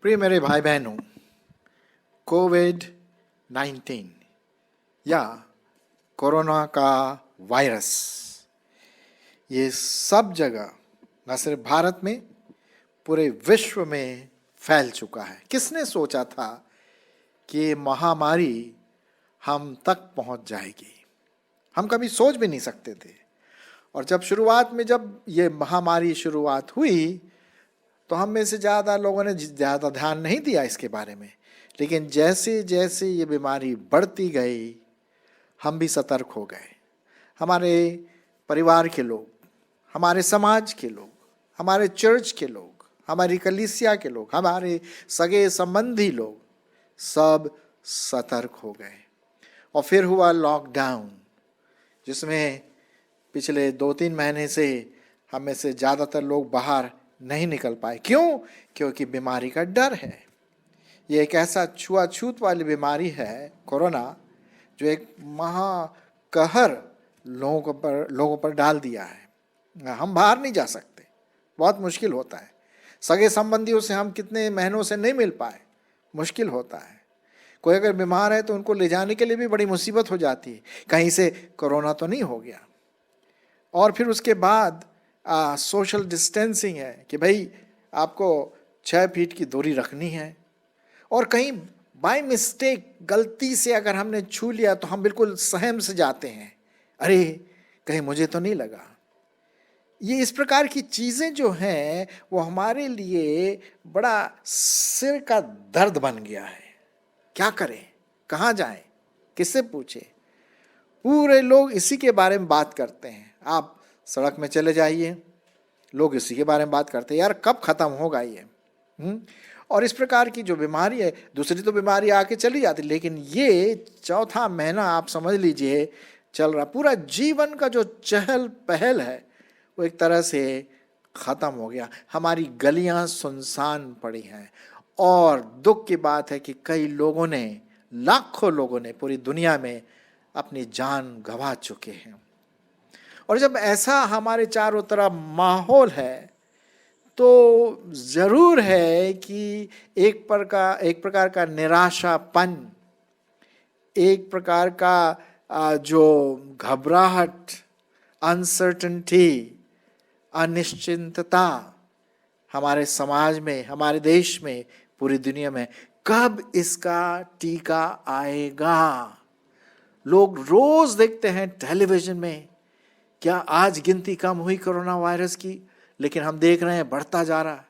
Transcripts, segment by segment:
प्रिय मेरे भाई बहनों, कोविड-19 या कोरोना का वायरस ये सब जगह, न सिर्फ भारत में, पूरे विश्व में फैल चुका है। किसने सोचा था कि ये महामारी हम तक पहुंच जाएगी? हम कभी सोच भी नहीं सकते थे। और जब शुरुआत में जब ये महामारी शुरुआत हुई तो हम में से ज़्यादा लोगों ने ज़्यादा ध्यान नहीं दिया इसके बारे में। लेकिन जैसे जैसे ये बीमारी बढ़ती गई, हम भी सतर्क हो गए। हमारे परिवार के लोग, हमारे समाज के लोग, हमारे चर्च के लोग, हमारी कलीसिया के लोग, हमारे सगे संबंधी लोग सब सतर्क हो गए। और फिर हुआ लॉकडाउन, जिसमें पिछले 2-3 महीने से हम में से ज़्यादातर लोग बाहर नहीं निकल पाए। क्यों? क्योंकि बीमारी का डर है। ये एक ऐसा छुआछूत वाली बीमारी है कोरोना, जो एक महाकहर लोगों पर डाल दिया है। हम बाहर नहीं जा सकते, बहुत मुश्किल होता है। सगे संबंधियों से हम कितने महीनों से नहीं मिल पाए, मुश्किल होता है। कोई अगर बीमार है तो उनको ले जाने के लिए भी बड़ी मुसीबत हो जाती है, कहीं से कोरोना तो नहीं हो गया। और फिर उसके बाद सोशल डिस्टेंसिंग है कि भाई आपको 6 फीट की दूरी रखनी है। और कहीं बाय मिस्टेक गलती से अगर हमने छू लिया तो हम बिल्कुल सहम से जाते हैं, अरे कहीं मुझे तो नहीं लगा। ये इस प्रकार की चीज़ें जो हैं वो हमारे लिए बड़ा सिर का दर्द बन गया है। क्या करें, कहाँ जाएं, किससे पूछे? पूरे लोग इसी के बारे में बात करते हैं। आप सड़क में चले जाइए, लोग इसी के बारे में बात करते हैं, यार कब ख़त्म होगा ये। और इस प्रकार की जो बीमारी है, दूसरी तो बीमारी आके चली जाती, लेकिन ये चौथा महीना आप समझ लीजिए चल रहा। पूरा जीवन का जो चहल पहल है वो एक तरह से ख़त्म हो गया। हमारी गलियां सुनसान पड़ी हैं। और दुख की बात है कि कई लोगों ने, लाखों लोगों ने पूरी दुनिया में अपनी जान गंवा चुके हैं। और जब ऐसा हमारे चारों तरफ माहौल है तो ज़रूर है कि एक प्रकार का निराशापन, एक प्रकार का जो घबराहट, अनसर्टेनिटी, अनिश्चितता हमारे समाज में, हमारे देश में, पूरी दुनिया में, कब इसका टीका आएगा? लोग रोज देखते हैं टेलीविजन में, क्या आज गिनती कम हुई कोरोना वायरस की? लेकिन हम देख रहे हैं बढ़ता जा रहा है।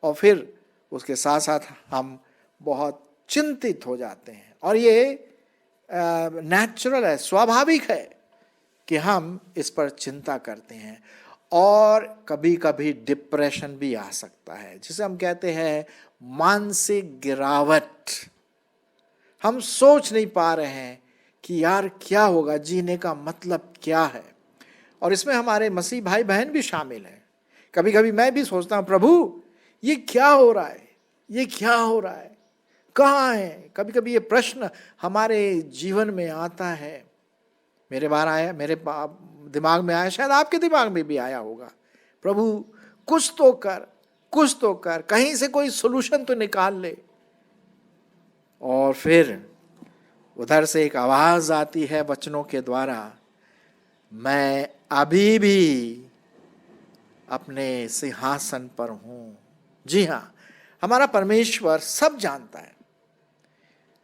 और फिर उसके साथ साथ हम बहुत चिंतित हो जाते हैं। और ये नेचुरल है, स्वाभाविक है कि हम इस पर चिंता करते हैं। और कभी कभी डिप्रेशन भी आ सकता है, जिसे हम कहते हैं मानसिक गिरावट। हम सोच नहीं पा रहे हैं कि यार क्या होगा, जीने का मतलब क्या है। और इसमें हमारे मसीह भाई बहन भी शामिल हैं। कभी कभी मैं भी सोचता हूँ, प्रभु ये क्या हो रहा है, ये क्या हो रहा है, कहाँ है? कभी कभी ये प्रश्न हमारे जीवन में आता है। मेरे दिमाग में आया, शायद आपके दिमाग में भी आया होगा, प्रभु कुछ तो कर, कुछ तो कर, कहीं से कोई सोल्यूशन तो निकाल ले। और फिर उधर से एक आवाज आती है वचनों के द्वारा, मैं अभी भी अपने सिंहासन पर हूं। जी हाँ, हमारा परमेश्वर सब जानता है।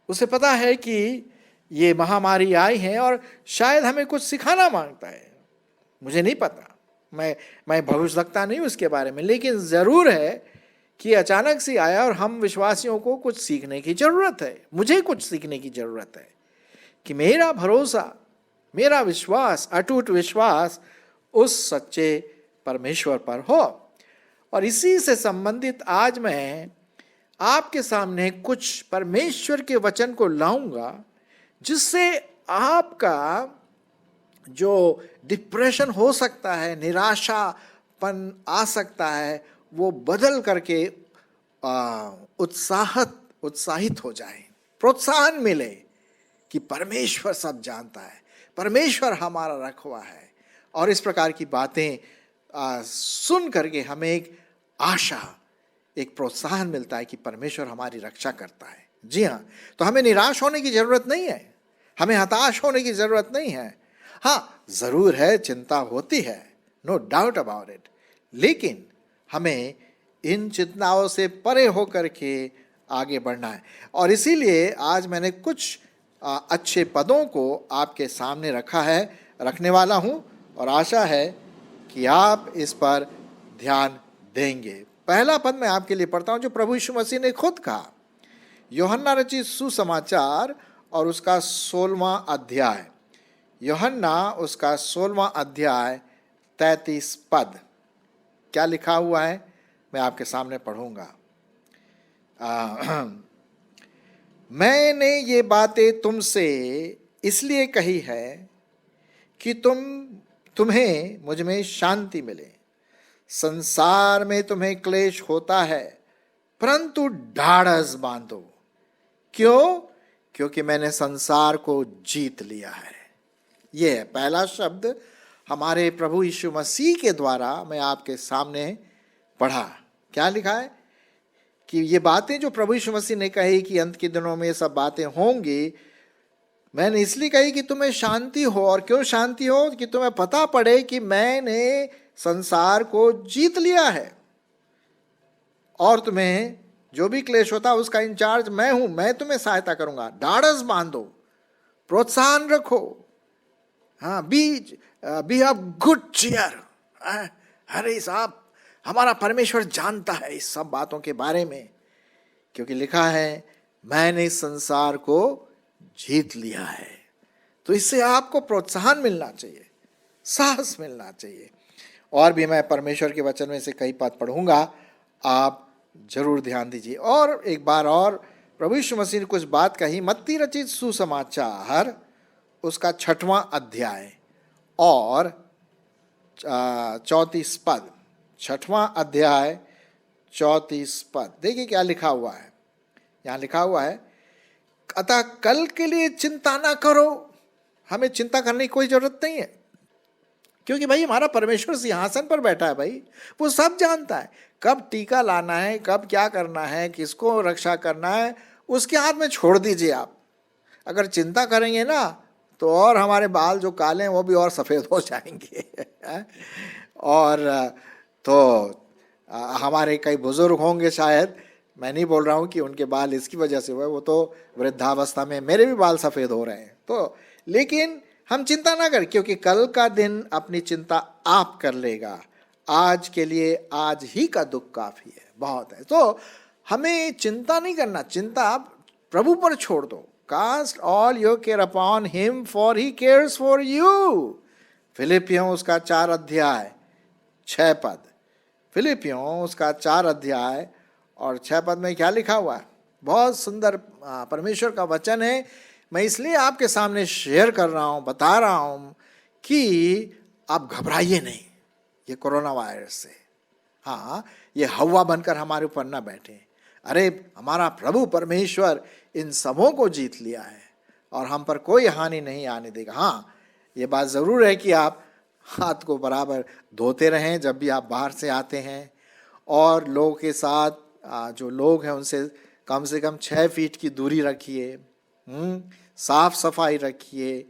उसे पता है कि ये महामारी आई है और शायद हमें कुछ सिखाना मांगता है। मुझे नहीं पता, मैं भविष्यवक्ता नहीं हूं उसके बारे में, लेकिन जरूर है कि अचानक से आया और हम विश्वासियों को कुछ सीखने की जरूरत है। मुझे कुछ सीखने की जरूरत है कि मेरा भरोसा, मेरा विश्वास, अटूट विश्वास उस सच्चे परमेश्वर पर हो। और इसी से संबंधित आज मैं आपके सामने कुछ परमेश्वर के वचन को लाऊंगा, जिससे आपका जो डिप्रेशन हो सकता है, निराशापन आ सकता है, वो बदल करके उत्साहित हो जाए, प्रोत्साहन मिले कि परमेश्वर सब जानता है, परमेश्वर हमारा रखवा है। और इस प्रकार की बातें सुन करके हमें एक आशा, एक प्रोत्साहन मिलता है कि परमेश्वर हमारी रक्षा करता है। जी हाँ, तो हमें निराश होने की जरूरत नहीं है, हमें हताश होने की जरूरत नहीं है। हाँ, जरूर है, चिंता होती है, नो डाउट अबाउट इट, लेकिन हमें इन चिंताओं से परे होकर के आगे बढ़ना है। और इसीलिए आज मैंने कुछ अच्छे पदों को आपके सामने रखने वाला हूं, और आशा है कि आप इस पर ध्यान देंगे। पहला पद मैं आपके लिए पढ़ता हूं जो प्रभु यीशु मसीह ने खुद कहा। यूहन्ना रचित सुसमाचार और उसका 16वां अध्याय, यूहन्ना उसका 16वां अध्याय 33 पद। क्या लिखा हुआ है मैं आपके सामने पढ़ूंगा। मैंने ये बातें तुमसे इसलिए कही है कि तुम्हें मुझ में शांति मिले। संसार में तुम्हें क्लेश होता है, परंतु ढाढ़स बांधो। क्यों? क्योंकि मैंने संसार को जीत लिया है। यह है पहला शब्द हमारे प्रभु यीशु मसीह के द्वारा मैं आपके सामने पढ़ा। क्या लिखा है कि ये बातें जो प्रभु यीशु मसीह ने कही कि अंत के दिनों में ये सब बातें होंगी, मैंने इसलिए कही कि तुम्हें शांति हो। और क्यों शांति हो? कि तुम्हें पता पड़े कि मैंने संसार को जीत लिया है, और तुम्हें जो भी क्लेश होता है उसका इंचार्ज मैं हूं, मैं तुम्हें सहायता करूंगा। ढाढ़स बांधो, प्रोत्साहन रखो। हाँ, बी ऑफ गुड चीयर। अरे साहब, हमारा परमेश्वर जानता है इस सब बातों के बारे में, क्योंकि लिखा है मैंने इस संसार को जीत लिया है। तो इससे आपको प्रोत्साहन मिलना चाहिए, साहस मिलना चाहिए। और भी मैं परमेश्वर के वचन में से कई पद पढ़ूंगा, आप जरूर ध्यान दीजिए। और एक बार और प्रभु यीशु मसीह ने कुछ बात कही। मत्ती रचित सुसमाचार उसका 6वां अध्याय और 34 पद। 6वां अध्याय 34 पद, देखिए क्या लिखा हुआ है। यहां लिखा हुआ है, अतः कल के लिए चिंता ना करो। हमें चिंता करने की कोई जरूरत नहीं है, क्योंकि भाई हमारा परमेश्वर सिंहासन पर बैठा है। भाई वो सब जानता है, कब टीका लाना है, कब क्या करना है, किसको रक्षा करना है, उसके हाथ में छोड़ दीजिए आप। अगर चिंता करेंगे ना तो और हमारे बाल जो काले हैं वो भी और सफ़ेद हो जाएंगे। और तो हमारे कई बुजुर्ग होंगे शायद, मैं नहीं बोल रहा हूँ कि उनके बाल इसकी वजह से हुए, वो तो वृद्धावस्था में मेरे भी बाल सफ़ेद हो रहे हैं। तो लेकिन हम चिंता ना करें, क्योंकि कल का दिन अपनी चिंता आप कर लेगा। आज के लिए आज ही का दुख काफ़ी है, बहुत है। तो हमें चिंता नहीं करना, चिंता आप प्रभु पर छोड़ दो। Cast all your care upon him for he cares for you. फिलिपियों उसका 4 अध्याय 6 पद। फिलिपियों उसका 4 अध्याय और 6 पद में क्या लिखा हुआ है? बहुत सुंदर परमेश्वर का वचन है। मैं इसलिए आपके सामने शेयर कर रहा हूँ, बता रहा हूँ कि आप घबराइए नहीं ये कोरोना वायरस से। हाँ, ये हवा बनकर हमारे ऊपर ना बैठे। अरे हमारा प्रभु परमेश्वर इन सबों को जीत लिया है और हम पर कोई हानि नहीं आने देगा। हाँ, ये बात ज़रूर है कि आप हाथ को बराबर धोते रहें जब भी आप बाहर से आते हैं, और लोगों के साथ जो लोग हैं उनसे कम से कम 6 फीट की दूरी रखिए, साफ सफाई रखिए।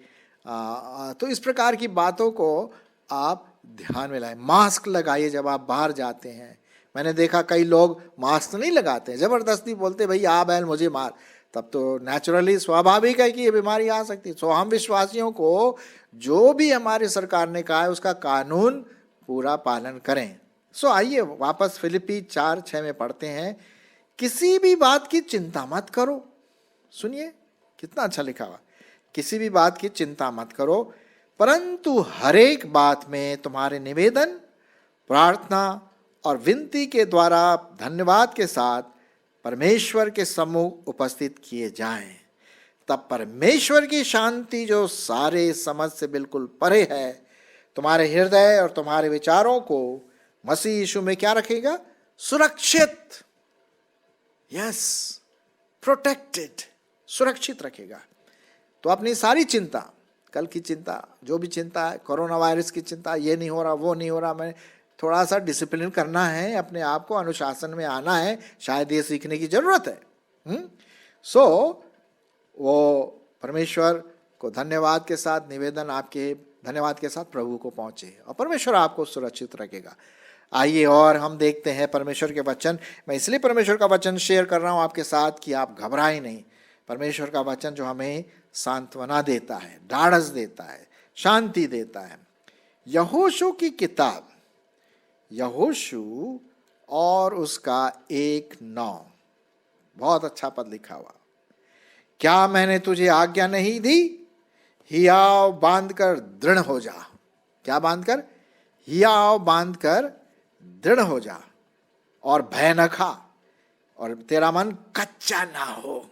तो इस प्रकार की बातों को आप ध्यान में लाएं। मास्क लगाइए जब आप बाहर जाते हैं। मैंने देखा कई लोग मास्क नहीं लगाते हैं, ज़बरदस्ती बोलते भाई आ बैल मुझे मार, तब तो नेचुरली स्वाभाविक है कि ये बीमारी आ सकती है। सो हम विश्वासियों को जो भी हमारी सरकार ने कहा है उसका कानून पूरा पालन करें। सो आइए वापस फिलिपी 4:6 में पढ़ते हैं, किसी भी बात की चिंता मत करो। सुनिए कितना अच्छा लिखा हुआ, किसी भी बात की चिंता मत करो, परंतु हर एक बात में तुम्हारे निवेदन, प्रार्थना और विनती के द्वारा धन्यवाद के साथ परमेश्वर के सम्मुख उपस्थित किए जाएं। तब परमेश्वर की शांति जो सारे समझ से बिल्कुल परे है, तुम्हारे हृदय और तुम्हारे विचारों को मसीह यीशु में क्या रखेगा? सुरक्षित, यस, प्रोटेक्टेड, सुरक्षित रखेगा। तो अपनी सारी चिंता कल की चिंता, जो भी चिंता है, कोरोना वायरस की चिंता, ये नहीं हो रहा, वो नहीं हो रहा, मैं थोड़ा सा डिसिप्लिन करना है, अपने आप को अनुशासन में आना है, शायद ये सीखने की जरूरत है। सो वो परमेश्वर को धन्यवाद के साथ निवेदन, आपके धन्यवाद के साथ प्रभु को पहुंचे और परमेश्वर आपको सुरक्षित रखेगा। आइए और हम देखते हैं परमेश्वर के वचन। मैं इसलिए परमेश्वर का वचन शेयर कर रहा हूं आपके साथ कि आप घबराएं नहीं। परमेश्वर का वचन जो हमें सांत्वना देता है, ढाढ़स देता है, शांति देता है। यहोशू की किताब, यहोशू और उसका 1:9, बहुत अच्छा पद लिखा हुआ। क्या मैंने तुझे आज्ञा नहीं दी, हियाव बांधकर दृढ़ हो जा। क्या बांधकर? हियाव बांधकर दृढ़ हो जा और भय न खा और तेरा मन कच्चा ना हो,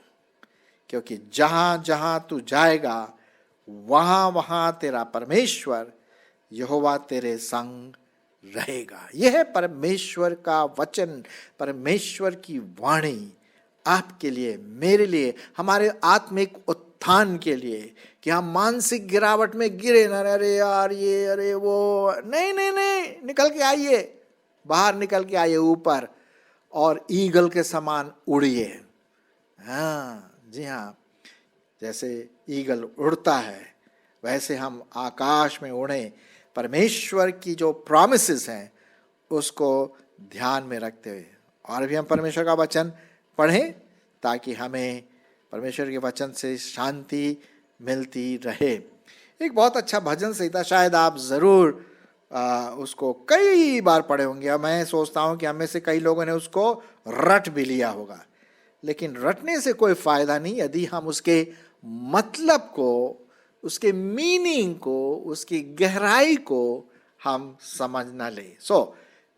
क्योंकि जहां जहां तू जाएगा वहां वहां तेरा परमेश्वर यहोवा तेरे संग रहेगा। यह है परमेश्वर का वचन, परमेश्वर की वाणी आपके लिए, मेरे लिए, हमारे आत्मिक उत्थान के लिए, कि हम मानसिक गिरावट में गिरे ना, अरे यार ये, अरे वो, नहीं नहीं नहीं, निकल के आइए, बाहर निकल के आइए ऊपर और ईगल के समान उड़िए। हाँ जी हाँ, जैसे ईगल उड़ता है वैसे हम आकाश में उड़े, परमेश्वर की जो प्रॉमिसेस हैं उसको ध्यान में रखते हुए। और भी हम परमेश्वर का वचन पढ़ें ताकि हमें परमेश्वर के वचन से शांति मिलती रहे। एक बहुत अच्छा भजन संहिता, शायद आप ज़रूर उसको कई बार पढ़े होंगे, और मैं सोचता हूँ कि हम में से कई लोगों ने उसको रट भी लिया होगा। लेकिन रटने से कोई फ़ायदा नहीं यदि हम उसके मतलब को, उसके मीनिंग को, उसकी गहराई को हम समझ ना ले।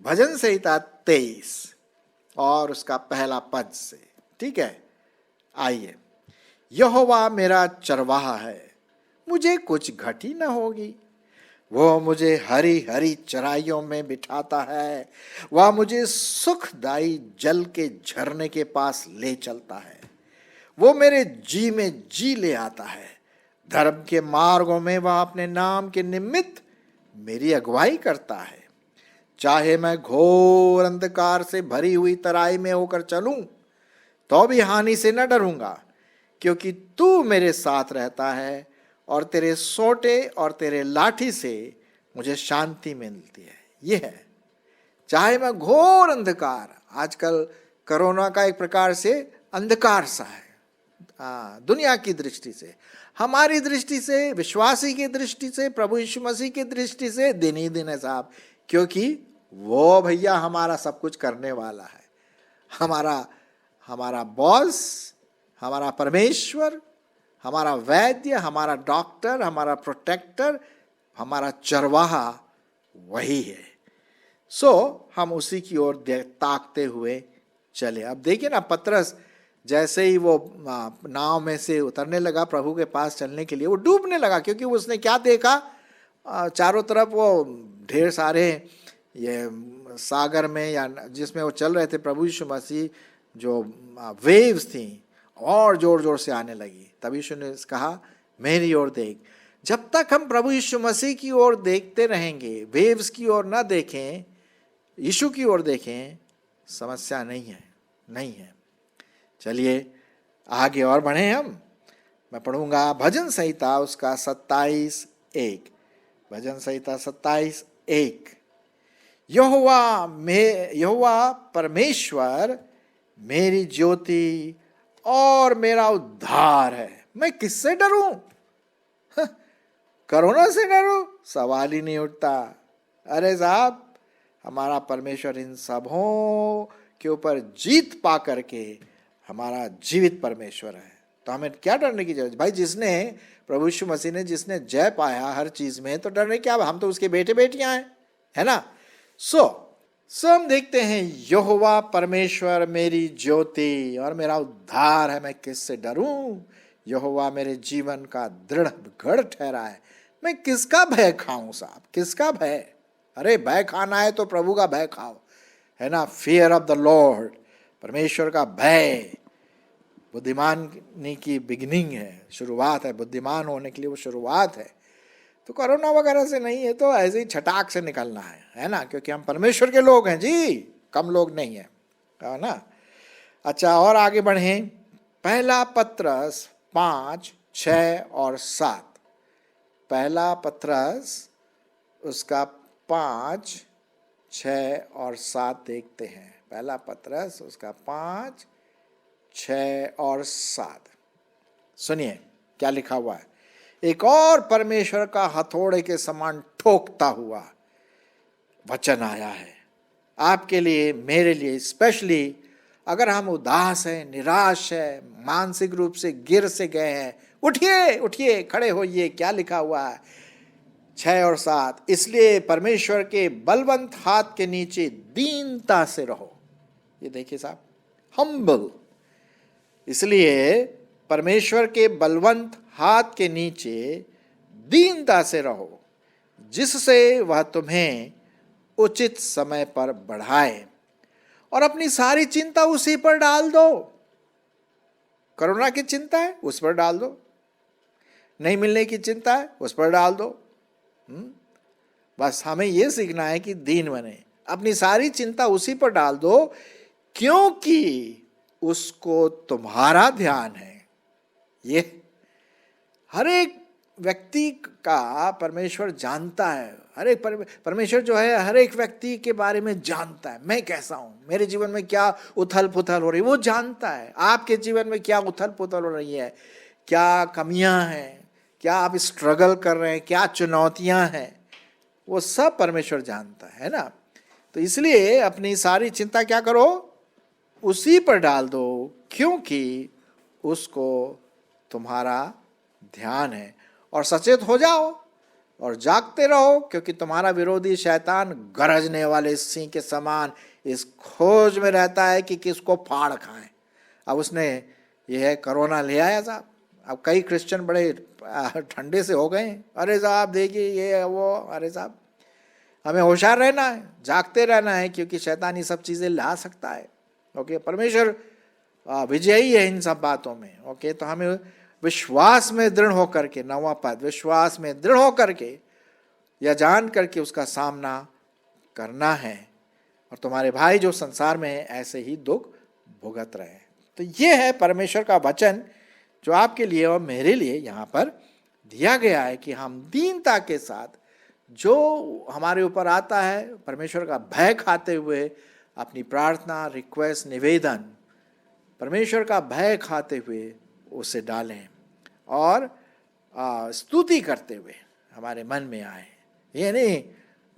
भजन संहिता 23 और उसका पहला पद से, ठीक है, आइए। यहोवा मेरा चरवाहा है, मुझे कुछ घटी न होगी। वो मुझे हरी हरी चराइयों में बिठाता है, वह मुझे सुखदाई जल के झरने के पास ले चलता है। वो मेरे जी में जी ले आता है, धर्म के मार्गों में वह अपने नाम के निमित्त मेरी अगुवाई करता है। चाहे मैं घोर अंधकार से भरी हुई तराई में होकर चलूं तो भी हानि से न डरूंगा, क्योंकि तू मेरे साथ रहता है और तेरे सोटे और तेरे लाठी से मुझे शांति मिलती है। यह है, चाहे मैं घोर अंधकार, आजकल कोरोना का एक प्रकार से अंधकार सा है, दुनिया की दृष्टि से, हमारी दृष्टि से, विश्वासी की दृष्टि से, प्रभु यीशु मसीह की दृष्टि से दिन ही दिन है साहब, क्योंकि वो भैया हमारा सब कुछ करने वाला है। हमारा बॉस, हमारा परमेश्वर, हमारा वैद्य, हमारा डॉक्टर, हमारा प्रोटेक्टर, हमारा चरवाहा वही है। हम उसी की ओर ताकते हुए चले। अब देखिए ना, पतरस जैसे ही वो नाव में से उतरने लगा प्रभु के पास चलने के लिए, वो डूबने लगा, क्योंकि उसने क्या देखा, चारों तरफ वो ढेर सारे ये सागर में या जिसमें वो चल रहे थे प्रभु यीशु मसीह, जो वेव्स थी और जोर जोर से आने लगी। तब यीशु ने कहा मेरी ओर देख। जब तक हम प्रभु यीशु मसीह की ओर देखते रहेंगे, वेव्स की ओर ना देखें, यीशु की ओर देखें, समस्या नहीं है। चलिए आगे और बढ़े हम। मैं पढ़ूंगा भजन संहिता उसका 27:1। भजन संहिता 27:1। यहोवा परमेश्वर मेरी ज्योति और मेरा उद्धार है, मैं किससे डरूं? कोरोना से डरूं? सवाल ही नहीं उठता। अरे साहब, हमारा परमेश्वर इन सबों के ऊपर जीत पा करके हमारा जीवित परमेश्वर है, तो हमें क्या डरने की जरूरत? भाई, जिसने प्रभु यीशु मसीह ने जिसने जय पाया हर चीज में, तो डरने क्या? हम तो उसके बेटे बेटियां हैं, है ना। हम देखते हैं, यहोवा परमेश्वर मेरी ज्योति और मेरा उद्धार है, मैं किससे डरूं? यहोवा मेरे जीवन का दृढ़ गढ़ ठहरा है, मैं किसका भय खाऊं साहब? किसका भय? अरे भय खाना है तो प्रभु का भय खाओ, है ना। फियर ऑफ द लॉर्ड, परमेश्वर का भय, बुद्धिमानी की बिगिनिंग है, शुरुआत है, बुद्धिमान होने के लिए वो शुरुआत है। तो कोरोना वगैरह से नहीं है, तो ऐसे ही छटाक से निकलना है ना, क्योंकि हम परमेश्वर के लोग हैं जी, कम लोग नहीं है ना। अच्छा, और आगे बढ़ें। पहला पत्रस 5, 6 और 7। पहला पत्रस उसका 5, 6 और 7 देखते हैं। पहला पत्रस उसका 5, 6 और 7 सुनिए क्या लिखा हुआ है। एक और परमेश्वर का हथौड़े के समान ठोकता हुआ वचन आया है आपके लिए, मेरे लिए स्पेशली। अगर हम उदास हैं, निराश है, मानसिक रूप से गिर से गए हैं, उठिए उठिए, खड़े होइए। क्या लिखा हुआ है 6 और 7, इसलिए परमेश्वर के बलवंत हाथ के नीचे दीनता से रहो। ये देखिए साहब, हम्बल। इसलिए परमेश्वर के बलवंत हाथ के नीचे दीनता से रहो, जिससे वह तुम्हें उचित समय पर बढ़ाए। और अपनी सारी चिंता उसी पर डाल दो। कोरोना की चिंता है, उस पर डाल दो। नहीं मिलने की चिंता है, उस पर डाल दो। बस हमें यह सीखना है कि दीन बने। अपनी सारी चिंता उसी पर डाल दो, क्योंकि उसको तुम्हारा ध्यान है। ये हर एक व्यक्ति का परमेश्वर जानता है। हर एक परमेश्वर जो है हर एक व्यक्ति के बारे में जानता है। मैं कैसा हूं, मेरे जीवन में क्या उथल पुथल हो रही है, वो जानता है। आपके जीवन में क्या उथल पुथल हो रही है, क्या कमियां हैं, क्या आप स्ट्रगल कर रहे हैं, क्या चुनौतियां हैं, वो सब परमेश्वर जानता है ना। तो इसलिए अपनी सारी चिंता क्या करो, उसी पर डाल दो, क्योंकि उसको तुम्हारा ध्यान है। और सचेत हो जाओ और जागते रहो, क्योंकि तुम्हारा विरोधी शैतान गरजने वाले सिंह के समान इस खोज में रहता है कि किसको फाड़ खाएं। अब उसने यह है कोरोना ले आया साहब। अब कई क्रिश्चियन बड़े ठंडे से हो गए, अरे साहब देखिए ये है वो। अरे साहब, हमें होशियार रहना है, जागते रहना है, क्योंकि शैतान ये सब चीज़ें ला सकता है। ओके, परमेश्वर विजयी है इन सब बातों में। ओके, तो हमें विश्वास में दृढ़ होकर के, 9वां पद, विश्वास में दृढ़ होकर के यह जान करके उसका सामना करना है। और तुम्हारे भाई जो संसार में है ऐसे ही दुख भुगत रहे हैं। तो ये है परमेश्वर का वचन जो आपके लिए और मेरे लिए यहाँ पर दिया गया है कि हम दीनता के साथ जो हमारे ऊपर आता है, परमेश्वर का भय खाते हुए अपनी प्रार्थना, रिक्वेस्ट, निवेदन परमेश्वर का भय खाते हुए उसे डालें और स्तुति करते हुए हमारे मन में आए। ये नहीं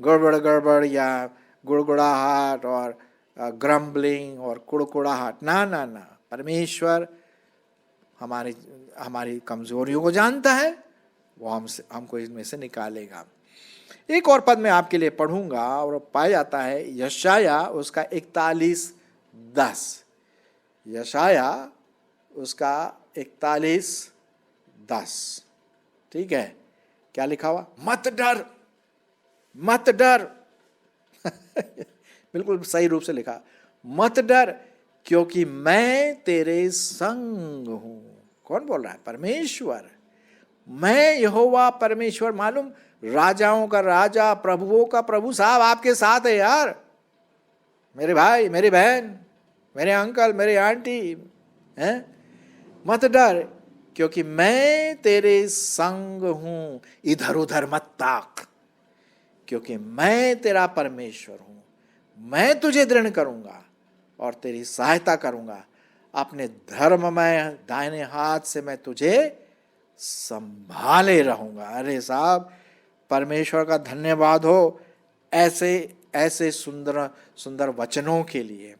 गड़बड़ गड़बड़ या गुड़गुड़ाहट और ग्रम्बलिंग और कुड़कुड़ाहट, ना ना ना। परमेश्वर हमारी कमजोरियों को जानता है, वो हमको इसमें से निकालेगा। एक और पद मैं आपके लिए पढ़ूंगा और पाया जाता है यशाया उसका 41:10। यशाया उसका 41:10, ठीक है। क्या लिखा हुआ, मत डर मत डर बिल्कुल सही रूप से लिखा, मत डर क्योंकि मैं तेरे संग हूं। कौन बोल रहा है, परमेश्वर। मैं यहोवा परमेश्वर, मालूम राजाओं का राजा, प्रभुओं का प्रभु साहब आपके साथ है यार। मेरे भाई, मेरी बहन, मेरे अंकल, मेरे आंटी हैं, मत डर क्योंकि मैं तेरे संग हूं। इधर उधर मत ताक, क्योंकि मैं तेरा परमेश्वर हूं। मैं तुझे दृढ़ करूंगा और तेरी सहायता करूंगा। अपने धर्ममय दाहिने हाथ से मैं तुझे संभाले रहूंगा। अरे साहब, परमेश्वर का धन्यवाद हो ऐसे ऐसे सुंदर सुंदर वचनों के लिए।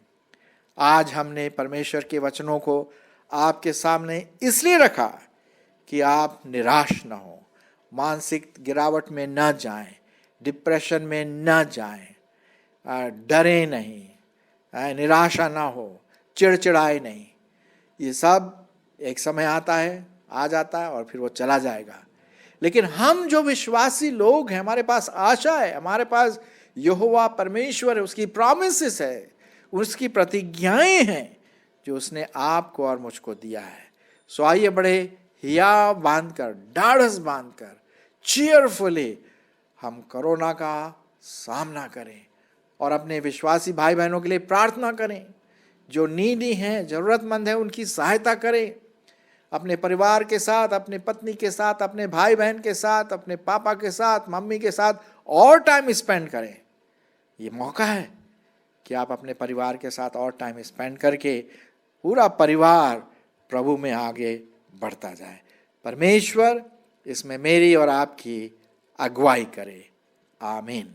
आज हमने परमेश्वर के वचनों को आपके सामने इसलिए रखा कि आप निराश न हो, मानसिक गिरावट में न जाएं, डिप्रेशन में न जाएं, डरे नहीं, निराशा ना हो, चिड़चिड़ाए नहीं। ये सब एक समय आता है, आ जाता है और फिर वो चला जाएगा। लेकिन हम जो विश्वासी लोग हैं, हमारे पास आशा है, हमारे पास यहोवा परमेश्वर है, उसकी प्रॉमिसेस है, उसकी प्रतिज्ञाएं हैं जो उसने आपको और मुझको दिया है। सो आइए बड़े हिया बांधकर, ढाढ़स बांधकर, चीयरफुली हम कोरोना का सामना करें और अपने विश्वासी भाई बहनों के लिए प्रार्थना करें। जो नीडी हैं, जरूरतमंद हैं, उनकी सहायता करें। अपने परिवार के साथ, अपने पत्नी के साथ, अपने भाई बहन के साथ, अपने पापा के साथ, मम्मी के साथ और टाइम स्पेंड करें। ये मौका है कि आप अपने परिवार के साथ और टाइम स्पेंड करके पूरा परिवार प्रभु में आगे बढ़ता जाए। परमेश्वर इसमें मेरी और आपकी अगुवाई करे। आमीन।